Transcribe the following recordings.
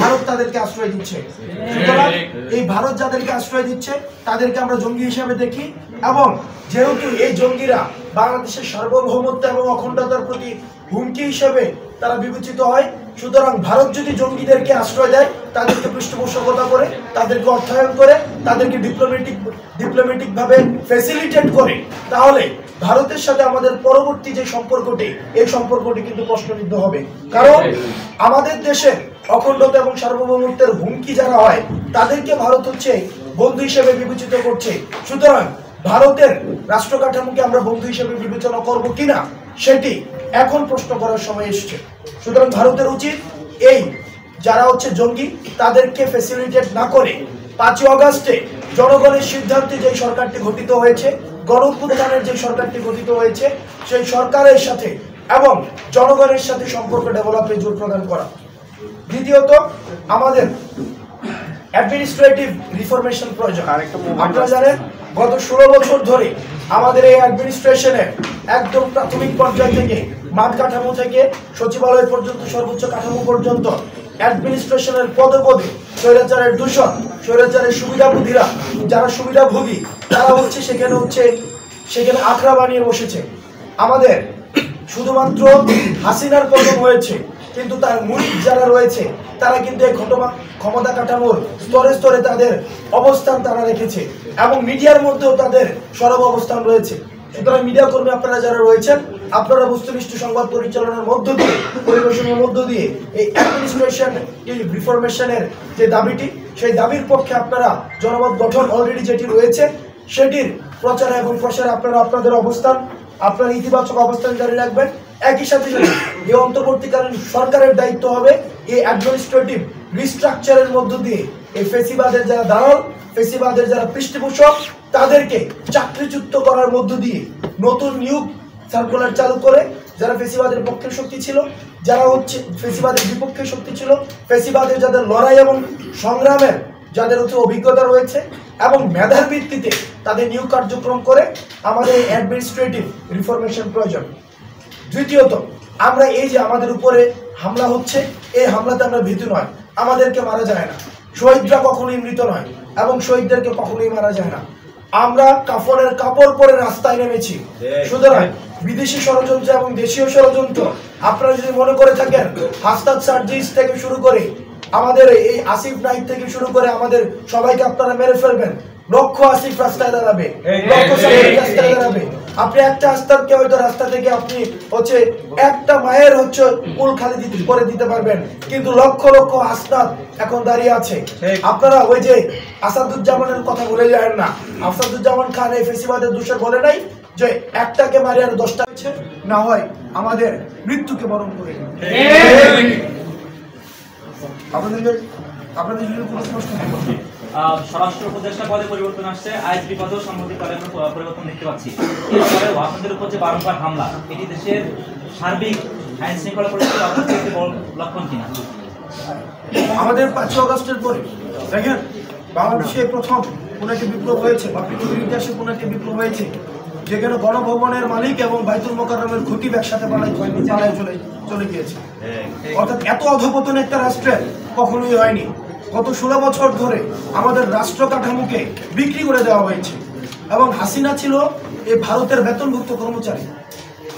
ভারত তাদেরকে আশ্রয় দিচ্ছে। সুতরাং এই ভারত যাদেরকে আশ্রয় দিচ্ছে তাদেরকে আমরা জঙ্গি হিসেবে দেখি, এবং যেহেতু এই জঙ্গিরা বাংলাদেশের সার্বভৌমত্ব এবং অখণ্ডতার প্রতি হুমকি হিসেবে তারা বিবেচিত হয়, সুতরাং ভারত যদি জঙ্গিদেরকে আশ্রয় দেয়, তাদেরকে পৃষ্ঠপোষকতা করে, তাদেরকে অর্থায়ন করে, তাদেরকে ডিপ্লোম্যাটিক ভাবে ফ্যাসিলিটেট করে, তাহলে ভারতের সাথে আমাদের পরবর্তী যে সম্পর্কটি, এই সম্পর্কটি কিন্তু প্রশ্নবিদ্ধ হবে। কারণ আমাদের দেশের অখণ্ডতা এবং সার্বভৌমত্বের হুমকি যারা হয় তাদেরকে ভারত হচ্ছে বন্ধু হিসেবে বিবেচিত করছে। সুতরাং ভারতের রাষ্ট্র কাঠামোকে আমরা বন্ধু হিসেবে বিবেচনা করব কিনা সেটি এখন প্রশ্ন করার সময় এসেছে। সুতরাং ভারতের উচিত এই যারা হচ্ছে জঙ্গি তাদেরকে ফ্যাসিলিটেট না করে 5ই আগস্টে জনগণের সিদ্ধান্তে যে সরকারটি গঠিত হয়েছে, গণঅভ্যুত্থানের যে সরকারটি গঠিত হয়েছে, সেই সরকারের সাথে এবং জনগণের সাথে সম্পর্ক ডেভেলপে জোর প্রদান করা। দ্বিতীয়ত, আমাদের অ্যাডমিনিস্ট্রেটিভ রিফরমেশন প্রয়োজন। আপনারা জানেন গত 16 বছর ধরে আমাদের এই অ্যাডমিনিস্ট্রেশনের একদম প্রাথমিক পর্যায় থেকে, মাঠ কাঠামো থেকে সচিবালয় পর্যন্ত, সর্বোচ্চ কাঠামো পর্যন্ত অ্যাডমিনিস্ট্রেশনের পদে পদে স্বৈরাচারের দূষণ, স্বৈরাচারের সুবিধাভোগীরা, যারা সুবিধাভোগী তারা হচ্ছে সেখানে আখড়া বানিয়ে বসেছে। আমাদের শুধুমাত্র হাসিনার পতন হয়েছে, কিন্তু তার মুরিদ যারা রয়েছে তারা কিন্তু এই ক্ষমতা কাঠামোর স্তরে স্তরে তাদের অবস্থান তারা রেখেছে, এবং মিডিয়ার মধ্যেও তাদের সরব অবস্থান রয়েছে। সুতরাং মিডিয়া কর্মী আপনারা যারা রয়েছেন, আপনারা বস্তুনিষ্ঠ সংবাদ পরিচালনার মধ্য দিয়ে, পরিবেশনের মধ্য দিয়ে এই অ্যাডমিনিস্ট্রেশন রিফরমেশনের যে দাবিটি, সেই দাবির পক্ষে আপনারা জনমত গঠন অলরেডি যেটি রয়েছে সেটির প্রচারে এবং প্রসারে আপনারা আপনাদের অবস্থান, আপনার ইতিবাচক অবস্থান জারি রাখবেন। একই সাথে এই অন্তর্বর্তীকালীন সরকারের দায়িত্ব হবে এই অ্যাডমিনিস্ট্রেটিভ রিস্ট্রাকচারের মধ্য দিয়ে এই ফেসিবাদের যারা দালাল, ফেসিবাদের যারা পৃষ্ঠপোষক, তাদেরকে চাকরিচ্যুত করার মধ্য দিয়ে নতুন নিয়োগ সার্কুলার চালু করে যারা ফেসিবাদের পক্ষের শক্তি ছিল, যারা হচ্ছে ফেসিবাদের বিপক্ষে শক্তি ছিল, ফেসিবাদের যাদের লড়াই এবং সংগ্রামের যাদের হচ্ছে অভিজ্ঞতা রয়েছে এবং মেধার ভিত্তিতে তাদের নিয়োগ কার্যক্রম করে আমাদের অ্যাডমিনিস্ট্রেটিভ রিফরমেশন প্রয়োজন। দ্বিতীয়ত, আমরা এই যে আমাদের উপরে হামলা হচ্ছে, এই হামলাতে আমরা ভীতু নয়, আমাদেরকে মারা যায় না, শহীদরা কখনোই মৃত নয় এবং শহীদদেরকে কখনোই মারা যায় না। আমরা কাফনের কাপড় পরে রাস্তায় নেমেছি। সুতরাং বিদেশি ষড়যন্ত্র এবং দেশীয় ষড়যন্ত্র আপনারা যদি মনে করে থাকেন, হাসনাত সার্জিস থেকে শুরু করে আমাদের এই আসিফ নাইক থেকে শুরু করে আমাদের সবাইকে আপনারা মেরে ফেলবেন, লক্ষ আসিফ রাস্তায় দাঁড়াবে, লক্ষ সার্জিস রাস্তায় দাঁড়াবে। আপনি একটা আস্তাবকে হয়তো রাস্তা থেকে আপনি হচ্ছে একটা মায়ের হচ্ছে কুল খালি করে দিতে পারবেন, কিন্তু লক্ষ লক্ষ আস্তাব এখন দাঁড়িয়ে আছে। আপনারা ওই যে আসাদুজ্জামানের কথা ভুলে যায় না, আসাদুজ্জামান খান এই ফেসিবাদের দোষে বলে নাই যে একটাকে মারি আর 10টা হচ্ছে, না হয় আমাদের মৃত্যুকে বরণ করে। আপনাদের যদি কোনো প্রশ্ন থাকে। স্বরাষ্ট্র উপদেষ্টা পদে পরিবর্তন আসছে, আইএসপি পদেও সাংবাদিকতায় আমরা পরিবর্তন দেখতে পাচ্ছি। এরপরে আপনাদের উপর যে বারংবার হামলা, এটি দেশের সার্বিক আইন শৃঙ্খলা পরিস্থিতির অবস্থা একটি বড় লক্ষণ কিনা? আমাদের 5 আগস্টের পরে দেখেন, বাংলাদেশে প্রথম কোন একটি বিপ্লব হয়েছে বা পৃথিবীর ইতিহাসে কোন একটি বিপ্লব হয়েছে যেখানে গণভবনের মালিক এবং বাইতুল মোকাররমের খতিব একসাথে পালায় চলে গিয়েছে। অর্থাৎ এত অধঃপতন একটা রাষ্ট্রের কখনোই হয়নি। গত 16 বছর ধরে আমাদের রাষ্ট্র কাঠামোকে বিক্রি করে দেওয়া হয়েছে, এবং হাসিনা ছিল এই ভারতের বেতনভুক্ত কর্মচারী।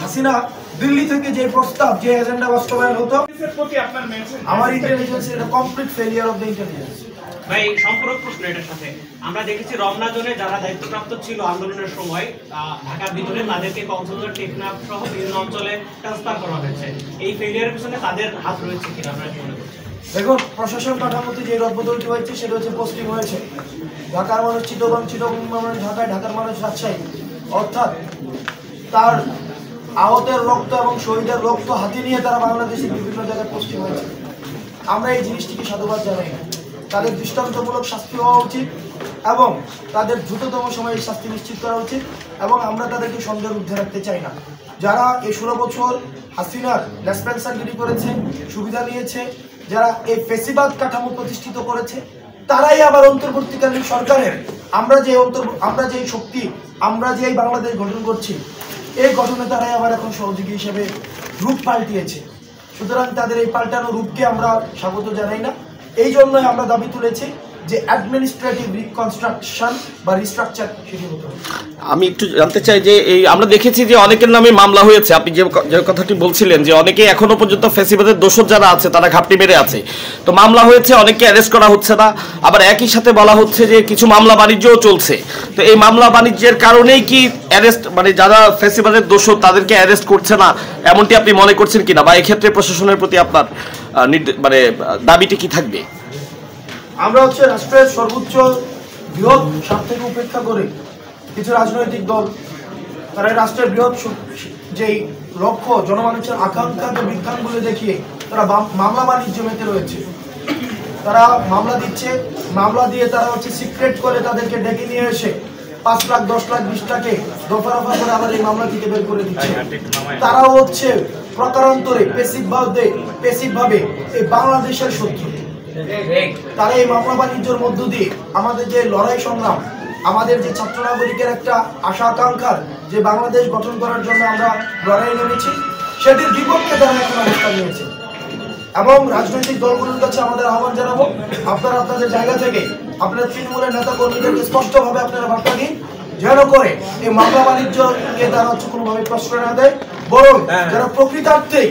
হাসিনা দিল্লি থেকে যে প্রস্তাব, যে এজেন্ডা বাস্তবায়ন হতো, আমার ইন্টেলিজেন্স এটা complete failure of the intelligence. ভাই, সম্পূরক প্রশ্ন এটার সাথে, আমরা দেখেছি রমনা জোনে যারা দায়িত্বপ্রাপ্ত ছিল আন্দোলনের সময় ঢাকার ভিতরে, তাদেরকে কক্সবাজার, টেকনাফ সহ বিভিন্ন অঞ্চলে ট্রান্সফার করা হয়েছে। এই ফেলিয়ারের পিছনে তাদের হাত রয়েছে কিনা আপনারা কি মনে করছেন? দেখুন, প্রশাসন কাঠামোতে যে রদবদলটি হয়েছে সেটা হচ্ছে পোস্টিং হয়েছে। ঢাকার মানুষ চিটাগং, চিটাগং মানুষ ঢাকায়, ঢাকার মানুষ রাজশাহী। অর্থাৎ তার আহতের রক্ত এবং শহীদের রক্ত হাতে নিয়ে তারা বাংলাদেশের বিভিন্ন জায়গায় পোস্টিং হয়েছে। আমরা এই জিনিসটিকে সাধুবাদ জানাই না। তাদের দৃষ্টান্তমূলক শাস্তি হওয়া উচিত এবং তাদের দ্রুততম সময়ে শাস্তি নিশ্চিত করা উচিত, এবং আমরা তাদেরকে সন্দেহের ঊর্ধ্বে রাখতে চাই না। যারা এই 16 বছর হাসিনার লেসপেন্সারগিরি করেছে, সুবিধা নিয়েছে, যারা এই ফেসিবাদ কাঠামো প্রতিষ্ঠিত করেছে, তারাই আবার অন্তর্বর্তীকালীন সরকারের আমরা যে শক্তি, আমরা যে এই বাংলাদেশ গঠন করছি, এই গঠনে তারাই আবার এখন সহযোগী হিসেবে রূপ পাল্টিয়েছে। সুতরাং তাদের এই পাল্টানো রূপকে আমরা স্বাগত জানাই না, এই জন্যই আমরা দাবি তুলেছি যে অ্যাডমিনিস্ট্রেটিভ রিকনস্ট্রাকশন বা রিস্ট্রাকচার সেটি হতে হবে। আমি একটু জানতে চাই যে এই আমরা দেখেছি যে অনেকের নামে মামলা হয়েছে, আপনি যে কথাটি বলছিলেন যে অনেকে এখনো পর্যন্ত ফ্যাসিবাদের দোষর যারা আছে তারা ঘাপটি মেরে আছে, তো মামলা হয়েছে, অনেককে অ্যারেস্ট করা হচ্ছে না, আবার একই সাথে বলা হচ্ছে যে কিছু মামলা বাণিজ্যও চলছে। তো এই মামলা বাণিজ্যের কারণেই কি অ্যারেস্ট, মানে যারা ফ্যাসিবাদের দোষর তাদেরকে অ্যারেস্ট করছে না, এমনটি আপনি মনে করছেন কিনা, বা এক্ষেত্রে প্রশাসনের প্রতি আপনার মানে দাবিটি কি থাকবে? আমরা হচ্ছে রাষ্ট্রের সর্বোচ্চ বৃহৎ স্বার্থকে উপেক্ষা করে কিছু রাজনৈতিক দল তারা রাষ্ট্রের বৃহৎ যেই লক্ষ্য জনমানুষের আকাঙ্ক্ষাকে বিজ্ঞানগুলো দেখিয়ে তারা মামলা বাণিজ্য মেতে রয়েছে। তারা মামলা দিচ্ছে, মামলা দিয়ে তারা হচ্ছে সিক্রেট করে তাদেরকে ডেকে নিয়ে এসে 5 লাখ 10 লাখ 20 লাখে দফা রফা করে আবার এই মামলা থেকে বের করে দিচ্ছে। তারাও হচ্ছে প্রকারান্তরে পেসিভ ভাবে এই বাংলাদেশের শত্রু। তারা এই মামলা বাণিজ্যের মধ্য দিয়ে আমাদের যে লড়াই সংগ্রাম, আমাদের যে ছাত্র নাগরিকের একটা আশা আকাঙ্ক্ষার যে বাংলাদেশ গঠন করার জন্য আমরা লড়াই নেমেছি, সেটির বিপক্ষে তারা এখন অবস্থান নিয়েছে। এবং রাজনৈতিক দলগুলোর কাছে আমাদের আহ্বান জানাবো, আপনারা আপনাদের জায়গা থেকে আপনার তৃণমূলের নেতা কর্মীদেরকে স্পষ্টভাবে আপনারা বার্তা দিন, যেন করে এই মামলা বাণিজ্যকে তারা হচ্ছে কোনোভাবে প্রশ্রয় না দেয়, বরং যারা প্রকৃতার্থে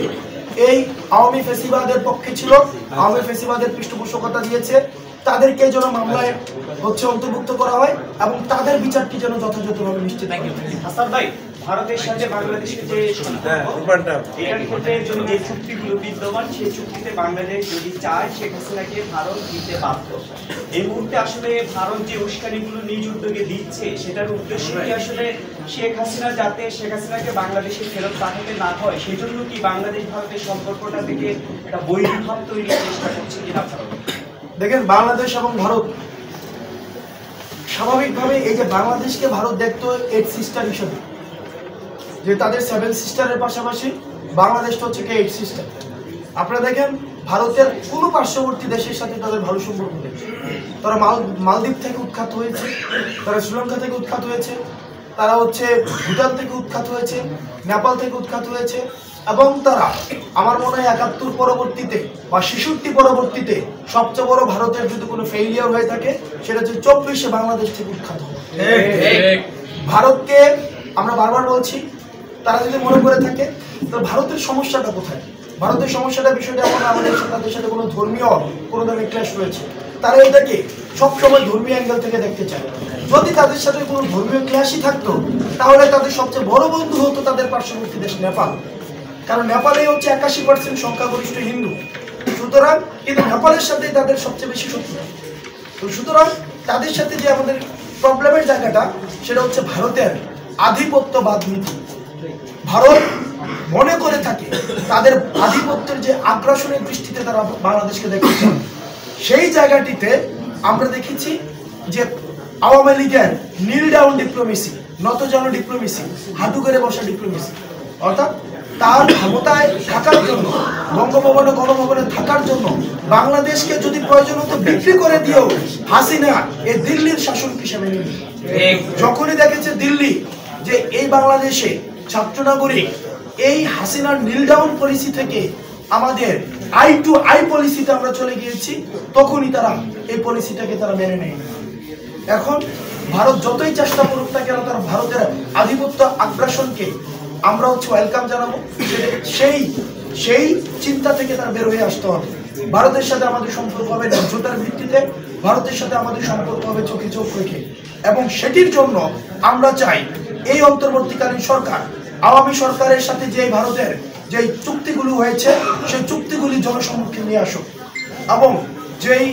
এই আওয়ামী ফ্যাসিবাদের পক্ষে ছিল, আওয়ামী ফ্যাসিবাদের পৃষ্ঠপোষকতা দিয়েছে, তাদেরকে যেন মামলায় হচ্ছে অন্তর্ভুক্ত করা হয় এবং তাদের বিচারটি যেন যথাযথভাবে নিশ্চিত হয়। হাসান ভাই, ভারতের সাথে বাংলাদেশের যে এটার ক্ষেত্রে যে চুক্তিগুলো বিদ্যমান, সেই চুক্তিতে বাংলাদেশ যদি চায় শেখ হাসিনাকে ভারত দিতে বাধ্য। এই মুহূর্তে আসলে ভারত যে উস্কানিগুলো নিজ উদ্যোগে দিচ্ছে, সেটার উদ্দেশ্য কি আসলে শেখ হাসিনাকে বাংলাদেশে ফেরত পাঠাতে না হয়, সেই জন্য কি বাংলাদেশ ভারতের সম্পর্কটা থেকে একটা বৈরীভাব তৈরির চেষ্টা করছে কিনা? দেখেন, বাংলাদেশ এবং ভারত স্বাভাবিকভাবে এই যে বাংলাদেশকে ভারত দেখতো 8 সিস্টার হিসেবে, যে তাদের 7 সিস্টারের পাশাপাশি বাংলাদেশটা হচ্ছে 8 সিস্টার। আপনারা দেখেন, ভারতের কোনো পার্শ্ববর্তী দেশের সাথে তাদের ভালো সম্পর্ক নেই। তারা মালদ্বীপ থেকে উৎখাত হয়েছে, তারা শ্রীলঙ্কা থেকে উৎখাত হয়েছে, তারা হচ্ছে ভুটান থেকে উৎখাত হয়েছে, নেপাল থেকে উৎখাত হয়েছে, এবং তারা আমার মনে হয় 71 পরবর্তীতে বা 66 পরবর্তীতে সবচেয়ে বড় ভারতের যদি কোনো ফেইলিয়ার হয়ে থাকে, সেটা হচ্ছে 24-এ বাংলাদেশ থেকে উৎখাত হবে। ভারতকে আমরা বারবার বলছি, তারা যদি মনে করে থাকে তো ভারতের সমস্যাটা কোথায়? ভারতের সমস্যাটা বিষয়টা এমন আমাদের তাদের সাথে কোনো ধর্মীয় কোনো ধরনের ক্ল্যাশ রয়েছে, তারা এটাকে সবসময় ধর্মীয় অ্যাঙ্গেল থেকে দেখতে চায়। যদি তাদের সাথে কোনো ধর্মীয় ক্ল্যাশই থাকতো, তাহলে তাদের সবচেয়ে বড় বন্ধু হতো তাদের পার্শ্ববর্তী দেশ নেপাল, কারণ নেপালে হচ্ছে 81% সংখ্যাগরিষ্ঠ হিন্দু। সুতরাং কিন্তু নেপালের সাথে তাদের সবচেয়ে বেশি শত্রু। তো সুতরাং তাদের সাথে যে আমাদের প্রবলেমের জায়গাটা, সেটা হচ্ছে ভারতের আধিপত্যবাদ নীতি। ভারত মনে করে থাকে তাদের আধিপত্যের যে আগ্রাসনের দৃষ্টিতে তারা বাংলাদেশকে দেখেছে, সেই জায়গাটিতে আমরা দেখেছি যে আওয়ামী লীগের নীল ডাউন ডিপ্লোমেসি, নতজানু ডিপ্লোমেসি, হাঁটু করে বসা ডিপ্লোমেসি, অর্থাৎ তার ক্ষমতায় থাকার জন্য, বঙ্গভবনে গণভবনে থাকার জন্য বাংলাদেশকে যদি প্রয়োজন হতো বিক্রি করে দিয়েও হাসিনা এই দিল্লির শাসক হিসেবে নিল। যখনই দেখেছে দিল্লি যে এই বাংলাদেশে ছাত্র নাগরিক এই হাসিনার নীল ডাউন পলিসি থেকে আমাদের আই টু আই পলিসিতে আমরা চলে গিয়েছি, তখনই তারা এই পলিসিটাকে তারা মেনে নেয়। এখন ভারত যতই চেষ্টা করুক না কেন, তারা ভারতের আধিপত্য আগ্রাসনকে আমরা হচ্ছে ওয়েলকাম জানাবো। সেই চিন্তা থেকে তার বের হয়ে আসতে হবে। ভারতের সাথে আমাদের সম্পর্ক হবে ন্যায্যতার ভিত্তিতে, ভারতের সাথে আমাদের সম্পর্ক হবে চোখে চোখ রেখে, এবং সেটির জন্য আমরা চাই এই অন্তর্বর্তীকালীন সরকার আওয়ামী সরকারের সাথে যে ভারতের যে চুক্তিগুলো হয়েছে, সেই চুক্তিগুলি জনসম্মুখে নিয়ে আসুক, এবং যেই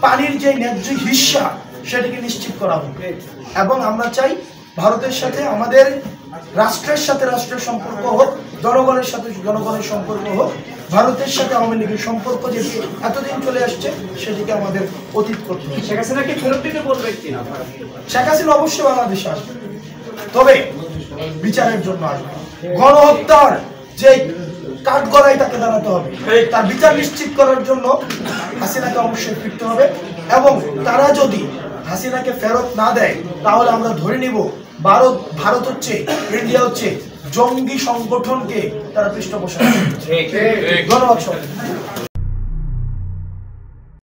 পানির যে ন্যায্য হিস্সা সেটিকে নিশ্চিত করা হোক। এবং আমরা চাই ভারতের সাথে আমাদের রাষ্ট্রের সাথে রাষ্ট্রের সম্পর্ক হোক, জনগণের সাথে জনগণের সম্পর্ক হোক। ভারতের সাথে আওয়ামী লীগের সম্পর্ক যেটি এতদিন চলে আসছে, সেটিকে আমাদের অতীত করতে হবে। শেখ হাসিনাকে ফেরত দিতে বলবে কিনা? শেখ হাসিনা অবশ্যই বাংলাদেশে আসবে, তবে বিচারের জন্য আসবে। গণহত্যার যে কাঠগড়াই তাকে দাঁড়াতে হবে, তার বিচার নিশ্চিত করার জন্য হাসিনাকে অবশ্যই ফিরতে হবে। এবং তারা যদি হাসিনাকে ফেরত না দেয়, তাহলে আমরা ধরে নিব ভারত হচ্ছে, ইন্ডিয়া হচ্ছে জঙ্গি সংগঠনকে তারা পৃষ্ঠপোষক। ধন্যবাদ সবাই।